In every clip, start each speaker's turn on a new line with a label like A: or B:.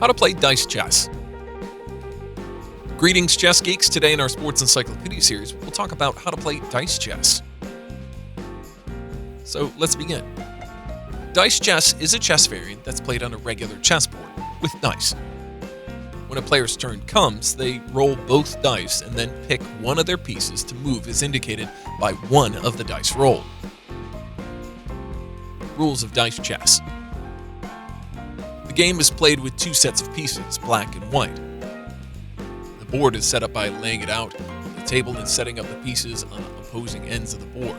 A: How to play dice chess. Greetings, chess geeks. Today in our Sports Encyclopedia series, we'll talk about how to play dice chess. So let's begin. Dice chess is a chess variant that's played on a regular chessboard with dice. When a player's turn comes, they roll both dice and then pick one of their pieces to move as indicated by one of the dice rolled. Rules of dice chess. The game is played with two sets of pieces, black and white. The board is set up by laying it out on the table and setting up the pieces on opposing ends of the board.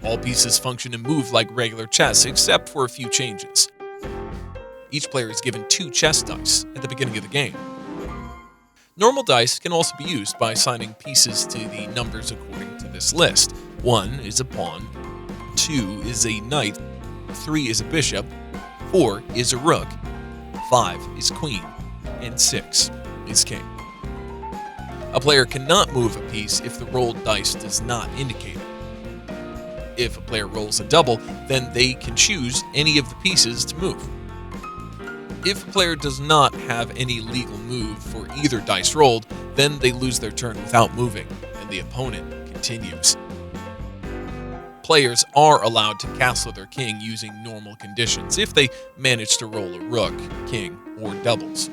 A: All pieces function and move like regular chess, except for a few changes. Each player is given two chess dice at the beginning of the game. Normal dice can also be used by assigning pieces to the numbers according to this list. 1 is a pawn, 2 is a knight, 3 is a bishop, 4 is a rook, 5 is queen, and 6 is king. A player cannot move a piece if the rolled dice does not indicate it. If a player rolls a double, then they can choose any of the pieces to move. If a player does not have any legal move for either dice rolled, then they lose their turn without moving, and the opponent continues. Players are allowed to castle their king using normal conditions if they manage to roll a rook, king, or doubles.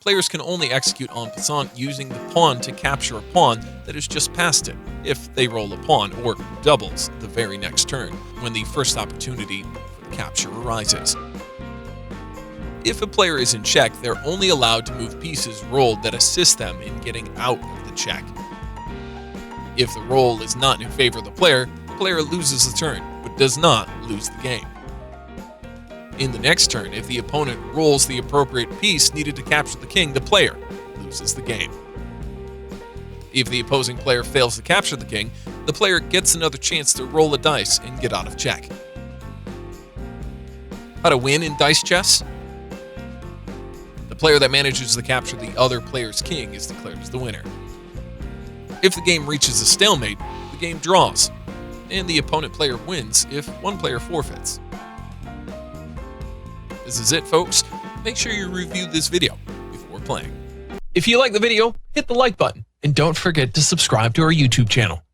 A: Players can only execute en passant using the pawn to capture a pawn that is just past it if they roll a pawn or doubles the very next turn when the first opportunity for the capture arises. If a player is in check, they're only allowed to move pieces rolled that assist them in getting out of the check. If the roll is not in favor of the player loses the turn, but does not lose the game. In the next turn, if the opponent rolls the appropriate piece needed to capture the king, the player loses the game. If the opposing player fails to capture the king, the player gets another chance to roll a dice and get out of check. How to win in dice chess? The player that manages to capture the other player's king is declared as the winner. If the game reaches a stalemate, the game draws, and the opponent player wins if one player forfeits. This is it, folks. Make sure you review this video before playing. If you like the video, hit the like button, and don't forget to subscribe to our YouTube channel.